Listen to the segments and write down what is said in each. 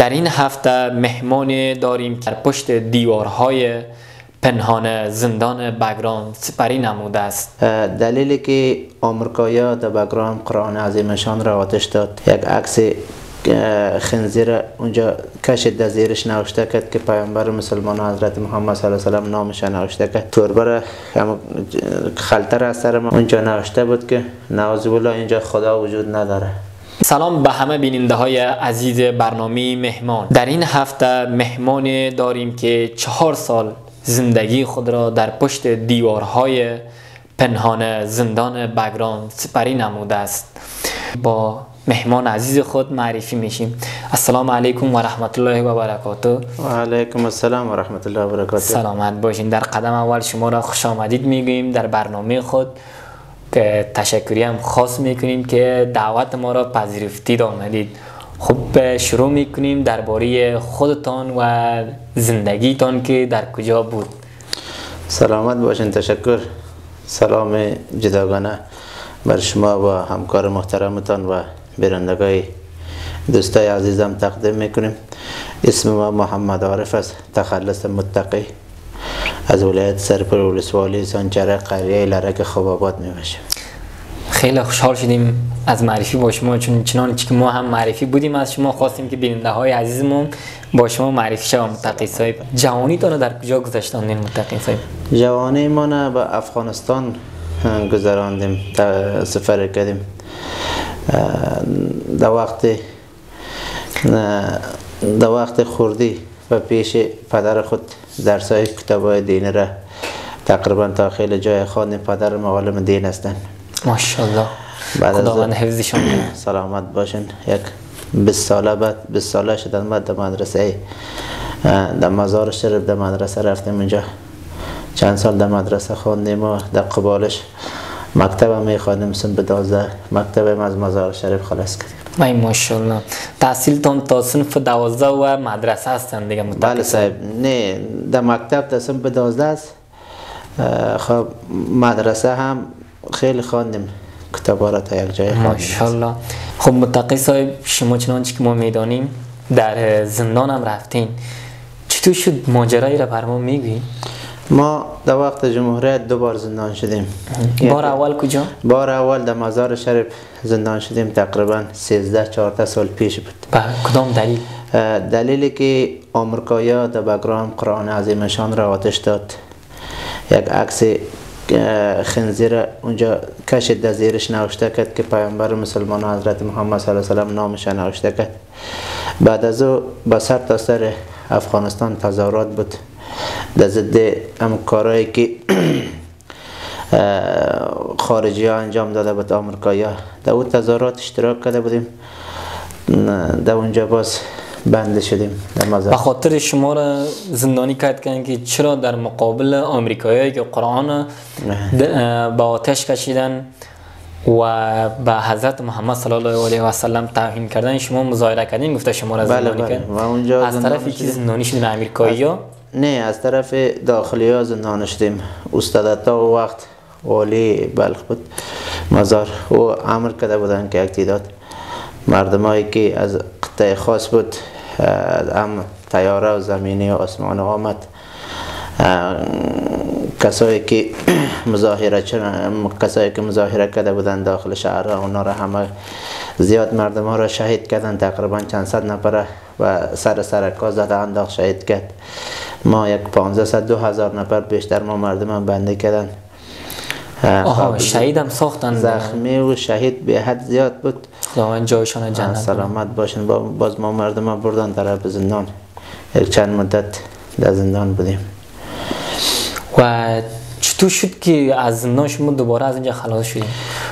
در این هفته مهمان داریم که در پشت دیوارهای پنهان زندان بگرام سپری نموده است. دلیلی که آمریکایی‌ها در بگرام قرآن عظیمشان را آتش داد، یک عکس خنزیر اونجا کشید، در زیرش نوشته کرد که پیامبر مسلمان حضرت محمد صلی الله علیه و سلم نامش نوشته کرد. توربر خلطر از سر ما اونجا نوشته بود که نعوذ بالله اینجا خدا وجود نداره. سلام به همه بیننده های عزیز برنامه مهمان. در این هفته مهمان داریم که 4 سال زندگی خود را در پشت دیوارهای پنهان زندان بگرام سپری نموده است. با مهمان عزیز خود معرفی میشیم. السلام علیکم و رحمت الله و برکاته. و علیکم السلام و رحمت الله و برکاته. سلامت باشین. در قدم اول شما را خوش آمدید میگوییم در برنامه خود، که تشکری هم خاص میکنیم که دعوت ما را پذیرفتید آمدید. خب شروع میکنیم درباره خودتان و زندگیتان که در کجا بود. سلامت باشین. تشکر. سلام جداگانه بر شما و همکار محترمتان و بینندگان دوستای عزیزم تقدیم میکنیم. اسم ما محمد عارف است، تخلص متقی، از ولایت سرپل ولسوالی سانچره قریه لرک خوابآباد میباشیم. خیلی خوشحال شدیم از معرفی با شما، چون چنانچه که ما هم معرفی بودیم از شما، خواستیم که بیننده های عزیزمون با شما معرفی شوم. متقی صاحب، جوانیتان در کجا گذشتاندین متقی صاحب؟ جوانی ما به افغانستان گذراندیم، سفر کردیم. در وقت خوردی و پیش پدر خود درسای کتابای دینی را تقریبا تا خیلی جای خواندیم. پدر معلم دین هستند ماشاءالله، خداوند حفظشون کنه. سلامت باشین. یک 20 ساله بعد 20 ساله شدن بعد در مدرسه در مزار شریف در مدرسه رفتیم. اینجا چند سال در مدرسه خواندیم و در قبالش مکتب هم میخواندیم. صنف 12 مکتب از مزار شریف خلاص کردیم. ای ماشاءالله. تحصیلتان تا صنف 12 و مدرسه هستند دیگه متقی؟ بله صاحب. نه، در مکتب تا صنف 12 است. خب مدرسه هم خیلی خواندیم، کتابا را تا یک جای خواندیم. ماشاءالله. خب متقی صاحب، شما چنانچه که ما میدانیم در زندان هم رفتین، چطور شد ماجرایی را بر ما میگی؟ ما در وقت جمهوریت 2 بار زندان شدیم. بار اول کجا؟ بار اول در مزار شریف زندان شدیم، تقریبا 13-14 سال پیش بود. به کدام دلیل؟ دلیلی که آمریکایی‌ها در بگرام قرآن عظیمشان را آتش داد، یک عکس خنزیر اونجا کشید، در زیرش نوشته کرد که پیامبر مسلمان حضرت محمد صلی الله علیه و سلم نامش نوشته کرد. بعد از او به سر تا سر افغانستان تظاهرات بود در ضد هم کارهایی که خارجی ها انجام داده بود. آمریکایی ها در اون تظاهرات اشتراک کرده بودیم، در اونجا باز بند شدیم در مزار. به خاطر شما را زندانی کرد که چرا در مقابل آمریکایی که قرآن به آتش کشیدن و به حضرت محمد صلی الله علیه و سلم توهین کردن شما مظاهره کردین، گفته شما را زندانی کرد؟ و اونجا از طرفی که زندانی شدین آمریکایی ها؟ نه، از طرف داخلی ها زندان شدیم. استادتا و وقت والی بلخ بود مزار و امر کرده بودن که یک تعداد مردمایی که از قطعه خاص بود، هم طیاره و زمینی و آسمان آمد، کسایی که مظاهره کرده بودن داخل شهر، اونا را همه زیاد مردم ها را شهید کردن. تقریبا چند صد نفر و سرکا زده انداخت شهید کرد. ما یک 1500-2000 نفر بیشتر ما مردم هم بنده کردن. شهید هم ساختن. زخمی و شهید به حد زیاد بود. خداوند جایشان جنت. سلامت باشین. باز ما مردم ها بردن طرف زندان. یک چند مدت در زندان بودیم. و چطور شد که از زندان شما دوباره از اینجا خلاص شدیم؟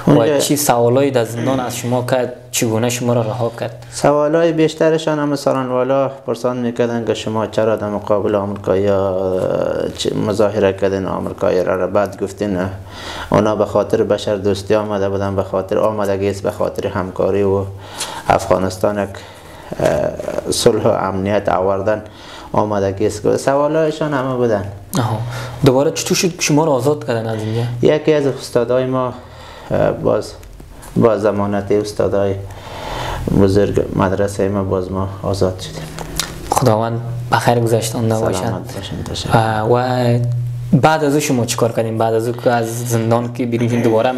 و چی سوالایی در زندان از شما کرد؟ چگونه شما را رها کرد؟ سوالای بیشترشان هم سارنوالا پرسان میکردن که شما چرا در مقابل آمریکایی مظاهره کردین، آمریکایی را بعد گفتین اونا به خاطر بشر دوستی آمده بودن، به خاطر آمدگی است، به خاطر همکاری و افغانستان یک صلح و امنیت آوردن آمدگی است. سوالایشان همه بودن. دوباره چطور شد شما را آزاد کردن از اینجا؟ یکی از استادای ما باز ضمانت استادای بزرگ مدرسه ما باز ما آزاد شدیم. خداوند بخیر گذشتانده باشد. سلامت باشین. تشکر. و بعد از او شما چیکار کردین؟ بعد از او که از زندان که بیرون دوباره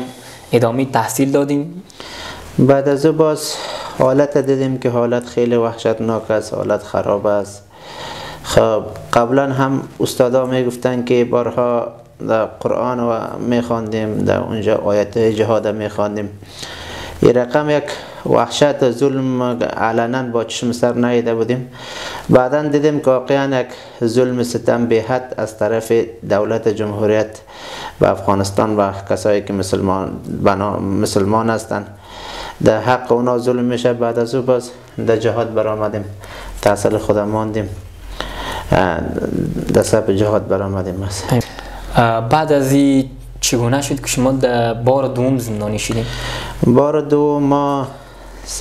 ادامه تحصیل دادین؟ بعد از او باز حالت دیدیم که حالت خیلی وحشتناک است، حالت خراب است. خب قبلا هم استادا میگفتن که بارها در قرآن و میخواندیم، در اونجا آیت جهاد میخواندیم. این رقم یک وحشت و ظلم علنا با چشم سر ندیده بودیم. بعدا دیدیم که واقعا یک ظلم ستم به حد از طرف دولت جمهوریت و افغانستان و کسایی که مسلمان هستند در حق اونا ظلم میشه. بعد از او باز در جهاد برآمدیم، تحصیل خودم ماندیم، در صف جهاد برآمدیم. بعد از این چگونه شد که شما در بار دوم زندانی شدیم؟ بار دوم ما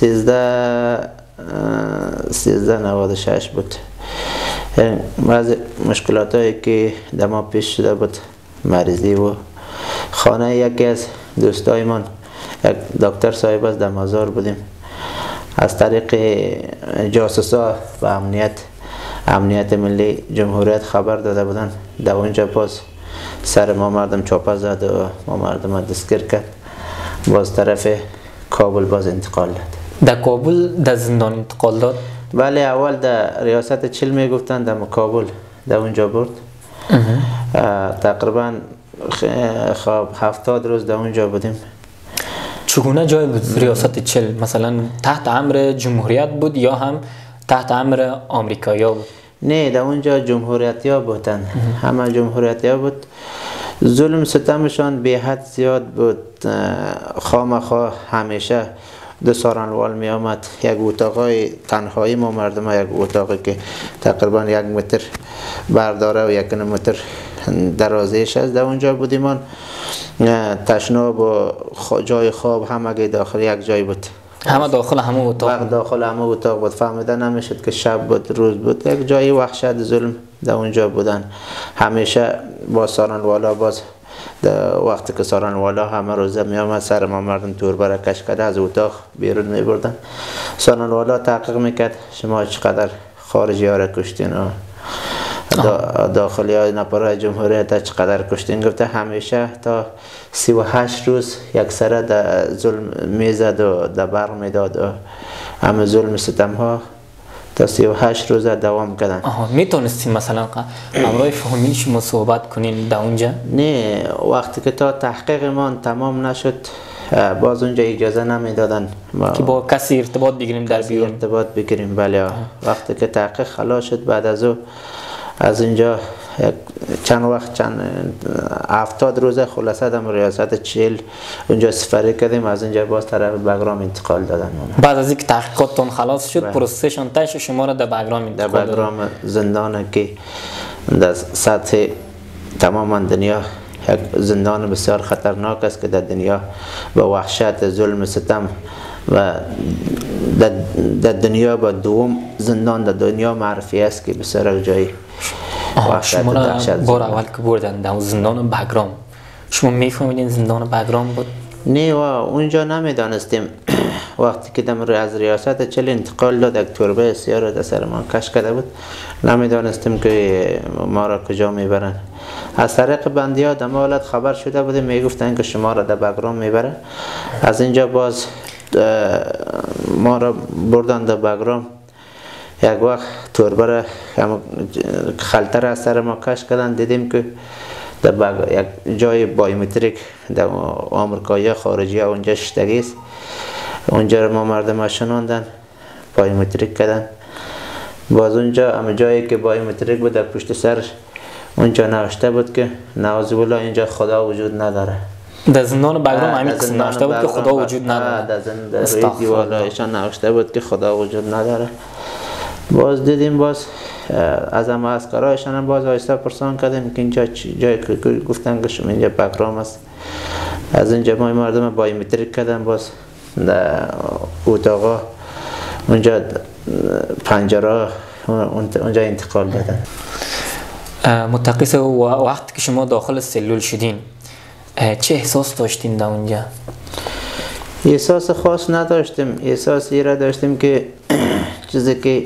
1396 بود. بعضی مشکلات هایی که در ما پیش شده بود، مریضی و خانه یکی از دوستای من، یک دکتر صاحب است، در مزار بودیم. از طریق جاسوسا و امنیت ملی جمهوریت خبر داده بودن. در اونجا باز سر ما مردم چاپه زد و ما مردم دستگیر کرد. باز طرف کابل باز انتقال داد. در کابل در زندان انتقال داد؟ بله، اول در ریاست چیل میگفتن، در کابل در اونجا برد. تقریبا 70 روز در اونجا بودیم. چگونه جای بود ریاست چیل؟ مثلا تحت امر جمهوریت بود یا هم تحت امر آمریکایی‌ها بود؟ نه، در اونجا جمهوریتیا بودن، همه جمهوریتیا بود. ظلم ستمشان به حد زیاد بود. خامخواه همیشه دو سارنوال می آمد. یک اتاقای تنهایی ما مردم، یک اتاقی که تقریبا 1 متر برداره و 1 متر درازیش است، در اونجا بودیم. من تشناب و جای خواب همه داخل یک جای بود. همه داخل همه اتاق؟ داخل همه اتاق بود. فهمیده نمیشد که شب بود روز بود. یک جای وحشت ظلم در اونجا بودن. همیشه با سارنوالا، باز وقتی که سارنوالا همه روزه می آمد سر ما مردم تور برکش کرده از اتاق بیرون می بردن. سارنوالا تحقیق میکرد شما چقدر خارجی ها را کشتین و داخلی های نپرای جمهوریت چقدر کشتین. گفته همیشه تا 38 روز یک سره در ظلم میزد و در برق میداد و همه ظلم ستم ها تا 38 روز دوام کردن. میتونستیم مثلا همراه فامیل شما صحبت کنین در اونجا؟ نه، وقتی که تا تحقیق ما تمام نشد باز اونجا اجازه نمیدادن که با کسی ارتباط بگیریم در بیرون. ارتباط بگیریم. بله. وقتی که تحقیق خلاص شد بعد از او از اینجا چند وقت 70 روزه خلاصه در ریاست چیل اونجا سفری کردیم. از اینجا باز طرف بگرام انتقال دادن. بعد از اینکه تحقیقاتتون خلاص شد پروسهشون طی شد، شما را در بگرام انتقال دادن. در بگرام زندان که در سطح تمام دنیا یک زندان بسیار خطرناک است که در دنیا با وحشت ظلم ستم و در دنیا با دوم زندان در دنیا معرفی است که بسیار جایی شما را بار اول که بردن در زندان بگرام شما میفهمیدین زندان بگرام بود؟ نه، و اونجا نمیدانستیم. وقتی که دم از ریاست چیل انتقال داد یک توربه سیاه در سر ما کش کرده بود، نمیدانستیم که ما را کجا میبرن. از طریق بندی ها در حالت خبر شده بودیم، میگفتن که شما را در بگرام میبره. از اینجا باز ما را بردن در بگرام. یک وقت توربه را خلطه را از سر ما کش کردن. دیدیم که در یک جای بایومتریک در آمریکایی خارجی ها اونجا شتگی است. اونجا ما مردم شناندن، بایومتریک کردن. باز اونجا همه جایی که بایومتریک بود در پشت سر اونجا نوشته بود که نعوذ بالله اینجا خدا وجود نداره. در زندان بگرام همین قسم نوشته بود که خدا وجود نداره. در روی دیوارهایشان نوشته بود که خدا وجود نداره. باز دیدیم، باز از همه عسکرایشان هم باز آیسته پرسان کردیم که اینجا جایی که گفتن که شما اینجا بگرام است. از اینجا ما مردم بایومتریک کردن، باز در اتاقا اونجا پنجره اونجا انتقال دادن. متقیس وقتی که شما داخل سلول شدین چه احساس داشتین در اونجا؟ احساس خاص نداشتیم. احساس را داشتیم که چیزی که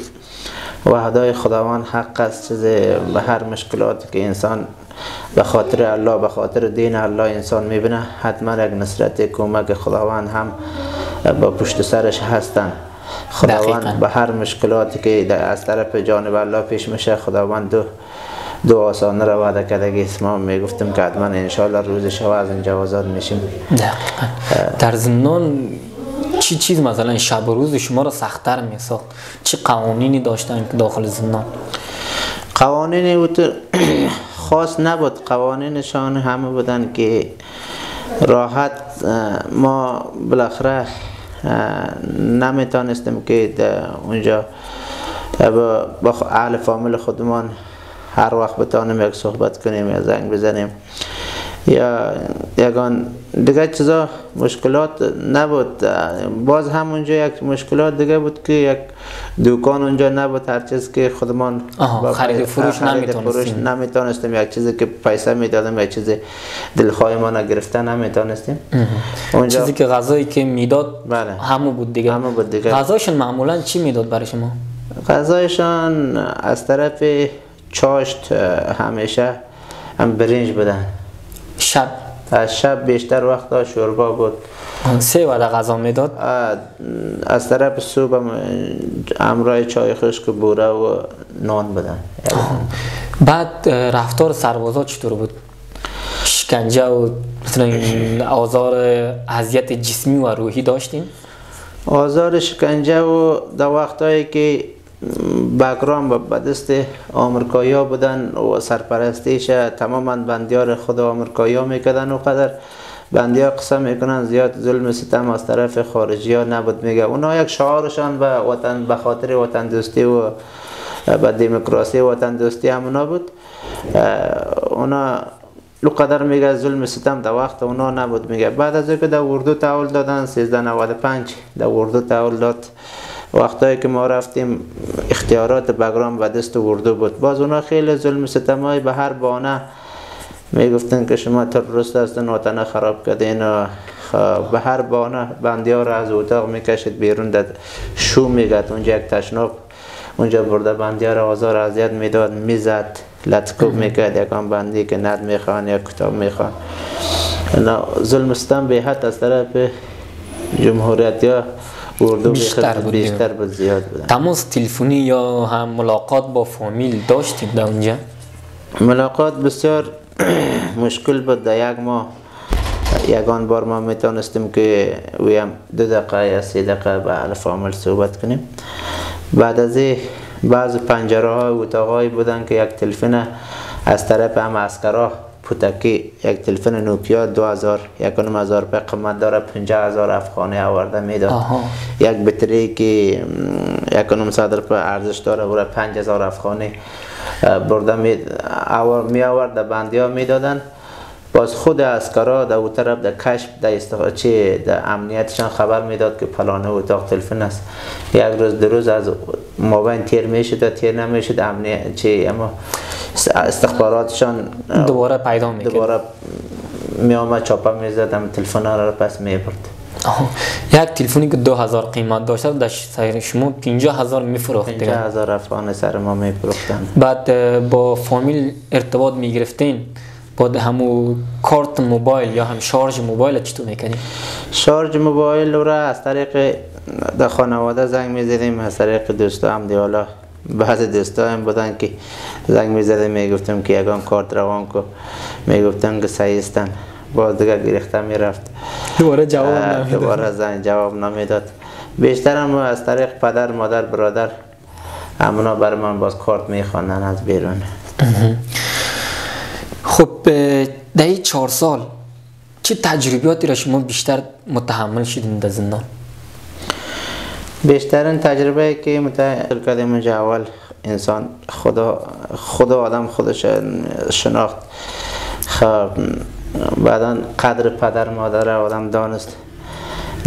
وعده خداوند حق است، چیزی به هر مشکلاتی که انسان به خاطر الله، به خاطر دین الله انسان میبینه، حتما یک نصرت کمک خداوند هم با پشت سرش هستن. خداوند به هر مشکلاتی که از طرف جانب الله پیش میشه، خداوند دو آسانه را وعده کرده که ما میگفتیم که حتما انشاءالله روز شب از اینجا آزاد میشیم. در زندان چی چیز مثلا شب و روز شما را سخت‌تر میساخت؟ چه قوانینی داشتن که داخل زندان؟ قوانینی بود خاص نبود. قوانینشان همه بودن که راحت ما بالاخره نمیتونستیم که اونجا با اهل فامیل خودمان هر وقت بتانیم یک صحبت کنیم یا زنگ بزنیم یا یگان دیگه چیزا مشکلات نبود. باز هم اونجا یک مشکلات دیگه بود که یک دکان اونجا نبود. هر چیز که خودمان خرید فروش نمیتونستیم. یک چیزی که پیسه میدادیم، یک چیز دلخواه ما نگرفته نمیتونستیم. اونجا چیزی که غذایی که میداد همون بود دیگه. غذایشون معمولا چی میداد برای شما؟ غذایشان از طرف چاشت همیشه هم برنج بدن. شب بیشتر وقتا شوربا بود. 3 وعده غذا میداد. از طرف صبح هم همراه چای خشک و بوره و نان بدن. بعد رفتار سربازا چطور بود؟ شکنجه و مثلا آزار اذیت جسمی و روحی داشتین؟ آزار شکنجه و در وقتایی که بگرام به دست آمریکایی ها بودن و سرپرستیش تماما بندیار خود آمریکایی ها میکردن و قدر بندی ها قسم میکنن زیاد ظلم ستم از طرف خارجی ها نبود. میگه اونا یک شعارشان به وطن، به خاطر وطن دوستی و به دموکراسی وطن دوستی همونا بود. اونا لقدر میگه ظلم ستم در وقت اونا نبود. میگه بعد از اینکه در اردو تحول دادن 1395 در اردو تحول داد، وقتایی که ما رفتیم اختیارات بگرام به دست اردو بود. باز اونا خیلی ظلم ستمای به هر بانه میگفتن که شما تروریست هستین، وطن خراب کردین و به هر بانه بندی ها را از اتاق میکشید بیرون، داد شو میگد اونجا یک تشناب اونجا برده بندی ها را آزار اذیت میداد، میزد، لطکوب میکرد یکان بندی که ند میخوان یا کتاب میخوان. ظلم ستم به حد از طرف جمهوریت یا اردو بیشتر بود، زیاد بود. تماس تلفنی یا هم ملاقات با فامیل داشتید در اونجا؟ ملاقات بسیار مشکل بود. در یک ماه یگان بار ما میتونستیم که ویم 2 دقیقه یا 3 دقیقه با اهل فامیل صحبت کنیم. بعد از این بعض پنجره های و اتاقایی بودن که یک تلفن از طرف هم عسکرها پوتکی، یک تلفن نوکیا 2000 1000 روپیه قیمت داره، 50000 افغانی آورده میداد. یک بطری که 1900 روپیه ارزش داره برای 5000 افغانی برده می آورد. در بندی ها میدادن. باز خود عسکرها در اون طرف در کشف در امنیتشان خبر میداد که فلانه اتاق تلفن است. یک روز 2 روز از مابین تیر میشد، تیر نمیشد، امنیت اما استخباراتشان دوباره پیدا میکرد، دوباره می آمد چاپه میزد، هم تلفن ها را پس میبرد. یک تلفنی که 2000 قیمت داشته در سر شما 50000 میفروخت. 50000 افغانی سر ما میفروختن. بعد با فامیل ارتباط میگرفتین؟ بعد همو کارت موبایل یا هم شارژ موبایل چطور میکنی؟ شارژ موبایل را از طریق در خانواده زنگ میزدیم، از طریق دوستا هم دیالا بعض دوستا هم بودن که زنگ میزدیم میگفتم که یگان کارت روان کو، میگفتن که صحیح هستن، باز دیگه گرفته میرفت، دوباره جواب نمیداد، دوباره زنگ جواب نمیداد. بیشتر هم از طریق پدر مادر برادر همونا بر من باز کارت میخواندن از بیرون. خب در این 4 سال چه تجربیاتی را شما بیشتر متحمل شدین در زندان؟ بیشترین تجربه که متحمل کردیم اونجا اول انسان خدا آدم خودش شناخت، بعدا قدر پدر مادر آدم دانست،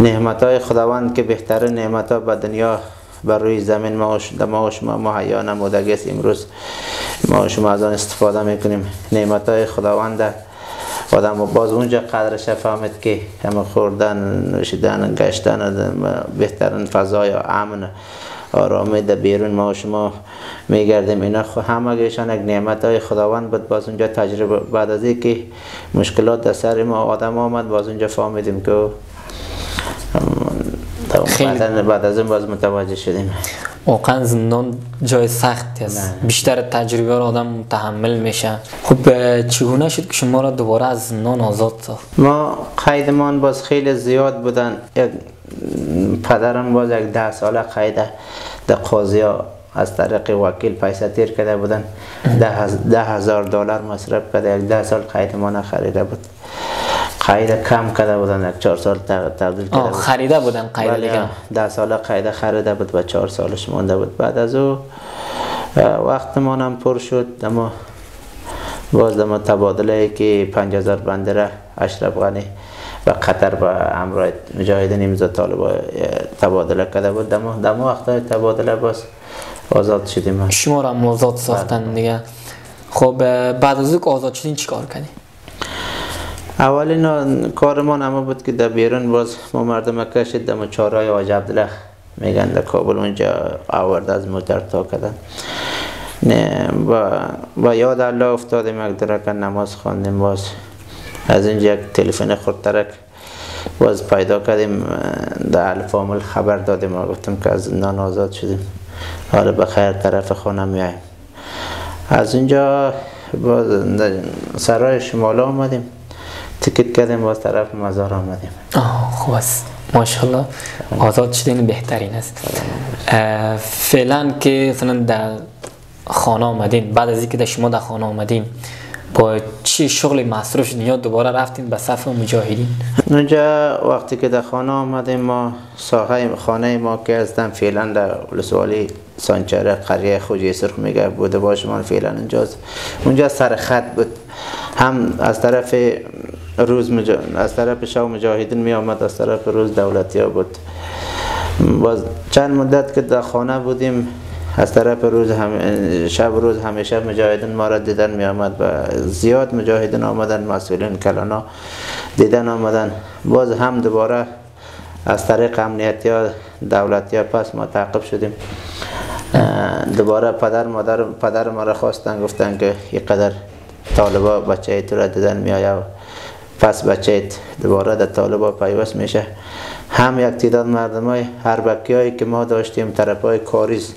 نعمتهای خداوند که بهترین نعمتها به دنیا بر روی زمین ما و شما مهیا نمودگی است. امروز ما و شما از آن استفاده میکنیم. نعمتهای خداوند آدم باز اونجا قدرش فهمید که همه خوردن نوشیدن گشتن بهترین فضای امن آرامی در بیرون ما و شما میگردیم اینا همگیشان یک نعمت های خداوند بود. باز اونجا تجربه بعد از اینکه مشکلات در سر ما آدم آمد باز اونجا فهمیدیم که بعد از این باز متوجه شدیم واقعا زندان جای سختی است. بیشتر تجربه را آدم متحمل میشه. خب چگونه شد که شما را دوباره از زندان آزاد ساخت؟ ما قیدمان باز خیلی زیاد بودن. پدرم باز یک 10 ساله قید در قاضی ها از طریق وکیل پیسه تیر کرده بودن. $10,000 مصرف کرده، یک 10 سال قید ما نخریده بود. قید کم کرده بودن، یک 4 سال تبدیل کرده بود. خریده بودن قید دیگه؟ 10 ساله قید خریده بود و 4 سالش مونده بود. بعد از او وقت ما هم پر شد. اما باز دم تبادله که 50,000 بندره اشرف غنی و قطر با امرای مجاهدین امضا طالبا تبادله کرده بود. دم وقت تبادله باز آزاد شدیم. شما را هم آزاد ساختن دیگه. خب بعد از اینکه آزاد شدین چی کار کردین؟ اولین کارمان اما بود که در بیرون باز ما مردم کشید دم چهارراه حاج عبدالله میگن در کابل اونجا آورد از موتر تا کردن. با یاد الله افتادیم، یک درک نماز خواندیم. باز از اینجا یک تلفن خردترک باز پیدا کردیم، در الفامل خبر دادیم و گفتیم که از زندان آزاد شدیم، حالا بخیر طرف خانه میاییم. از اینجا باز سرای شمال آمدیم، تیکت کردیم باز طرف مزار آمدیم. خوب است، ماشاءالله آزاد شدین بهترین است. فعلا که مثلا در خانه آمدین، بعد از اینکه شما در خانه آمدین با چی شغل مصروف شدین یا دوباره رفتین به صف مجاهدین؟ اونجا وقتی که در خانه آمدیم ما ساحه خانه ما که هستن فعلا در ولسوالی سانچره قریه خوجی سرخ میگه بوده باشه ما فعلا اونجا سر خط بود. هم از طرف روز از طرف شب مجاهدین می آمد، از طرف روز دولتی ها بود. باز چند مدت که در خانه بودیم از طرف روز شب روز همیشه مجاهدین ما را دیدن می آمد و زیاد مجاهدین آمدن، مسئولین کلانا دیدن آمدن. باز هم دوباره از طریق امنیتی ها دولتی ها پس ما تعقیب شدیم. دوباره پدر ما را خواستن، گفتن که یک قدر طالبا بچه تو را دیدن می آید، پس بچه دوباره در طالبا پیوست میشه. هم یک تعداد مردم های هربکی هایی که ما داشتیم طرف های کاریز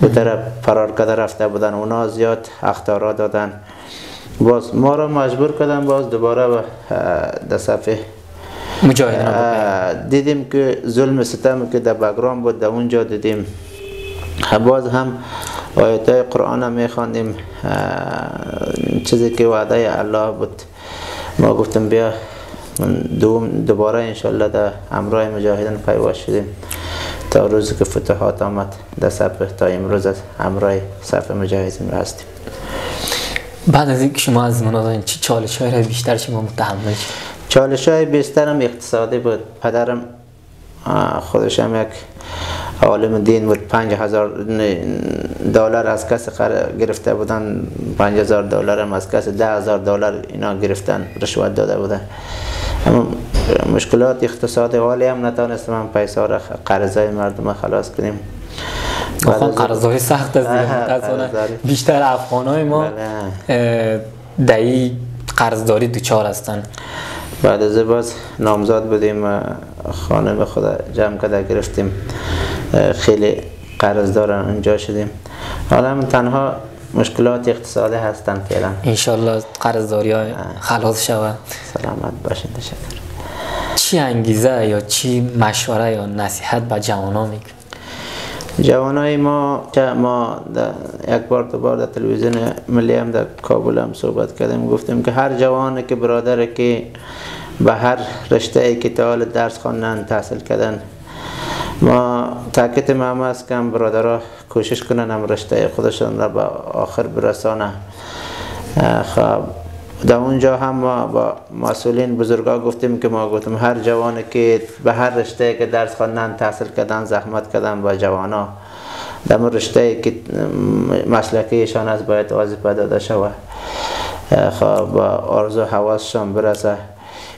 به طرف فرار کرده رفته بودن، اونا زیاد اخطارا دادن. باز ما را مجبور کردن باز دوباره در صفحه مجاهدین دیدیم که ظلم ستم که در بگرام بود، در اونجا دیدیم. باز هم آیات های قرآن هم میخواندیم، چیزی که وعده الله بود. ما گفتم بیا دوباره انشالله در امرای مجاهدین پیوست شدیم تا روزی که فتوحات آمد در صف تا امروز از امرای صف مجاهدین هستیم. بعد از اینکه شما از مناظرین چی چالش های بیشتر شما متحمل شد؟ چالش های بیشتر هم اقتصادی بود. پدرم خودش هم یک عالم دین بود، $5,000 از کسی گرفته بودن، $5,000 هم از کسی، $10,000 اینا گرفتن، رشوت داده بودن. اما مشکلات اقتصادی حالی هم نتونستم هم پیسه را قرضای مردم خلاص کنیم. واقعا قرضای سخت است دیگه. بیشتر افغانای ما در این قرضداری دوچار هستن. بعد از باز نامزاد بودیم، خانه به خود جمع کرده گرفتیم، خیلی قرضدار اونجا شدیم. حالا هم تنها مشکلات اقتصادی هستن فعلا. انشالله قرضداری های خلاص شود. سلامت باشین. تشکر. چی انگیزه یا چی مشوره یا نصیحت به جوانان میکنید؟ جوانای ما یک بار دو بار در تلویزیون ملی هم در کابل هم صحبت کردیم، گفتیم که هر جوانی که برادر که به هر رشته ای که تا حال درس خواندن تحصیل کردن، ما تاکید ما است که برادرها کوشش کنن هم رشته خودشان را به آخر برسانه. خب در اونجا هم ما با مسئولین بزرگا گفتیم که گفتم هر جوانی که به هر رشته که درس خواندن تحصیل کردن زحمت کردن با جوانا در رشته که مسلکیشان است باید وظیفه داده شود. خب آرزو حواسشان برسه.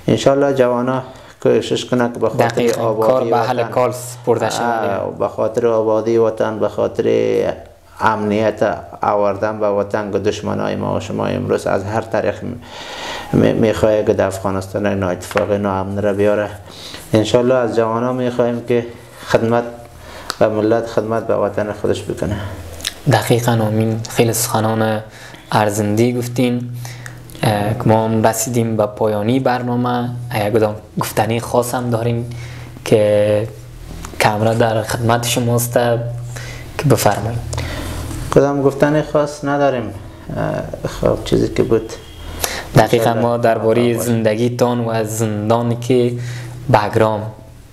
انشالله جوانا کوشش کنه که به خاطر آبادی کار به حل کار سپرده شود، به خاطر آبادی وطن، به خاطر امنیت آوردن به وطن که دشمنای ما و شما امروز از هر طریق میخواه که در افغانستان نااتفاقی ناامن را بیاره. انشالله از جوانا میخواهیم که خدمت به ملت، خدمت به وطن خودش بکنه. دقیقاً آمین. خیلی سخنان ارزنده گفتین که ما هم رسیدیم به پایانی برنامه. یک گفتنی خاص هم داریم که کامرا در خدمت شماست که بفرمایید. کدام گفتنی خاص نداریم. خب چیزی که بود دقیقا ما درباره زندگیتان و زندانی که بگرام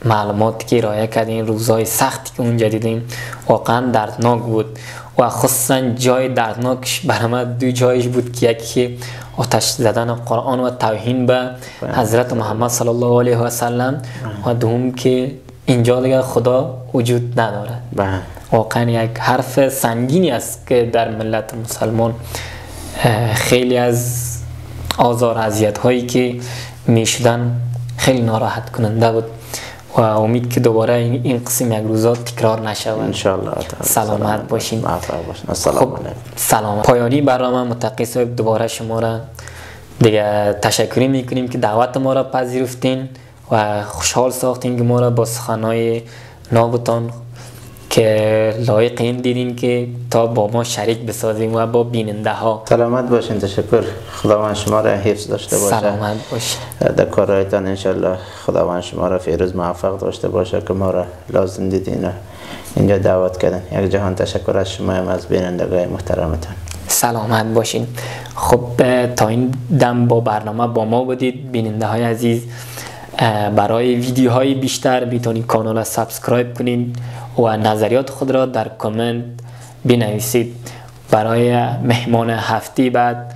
معلوماتی که ارائه کردین، روزهای سختی که اونجا دیدیم واقعا دردناک بود و خصوصا جای دردناکش برای من دو جایش بود که یکی آتش زدن قرآن و توهین به حضرت محمد صلی الله علیه و سلم و دوم که اینجا دیگه خدا وجود نداره. واقعا یک حرف سنگینی است که در ملت مسلمان خیلی از آزار اذیت هایی که میشدن خیلی ناراحت کننده بود و امید که دوباره این قسم یک روزا تکرار نشود ان شاء الله. سلامت باشین. خب سلام. پایانی برنامه متقی صاحب دوباره شما را دیگه تشکری میکنیم که دعوت ما را پذیرفتین و خوشحال ساختین که ما را با سخنهای نابتان که لایق این دیدین که تا با ما شریک بسازیم و با بیننده ها. سلامت باشین. تشکر. خداوند شما را حفظ داشته باشه. سلامت باشین. در کارهایتان انشالله خداوند شما را فیروز موفق داشته باشه که ما را لازم دیدین اینجا دعوت کردن. یک جهان تشکر از شما هم از بینندگان محترمتان. سلامت باشین. خب تا این دم با برنامه با ما بودید بیننده های عزیز. برای ویدیوهای بیشتر میتونید کانال را سابسکرایب کنید و نظریات خود را در کامنت بنویسید. برای مهمان هفته بعد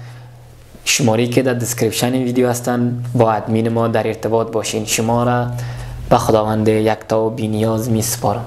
شماری که در دسکریپشن ویدیو هستن با ادمین ما در ارتباط باشین. شما را به خداوند یکتا و بی‌نیاز میسپارم.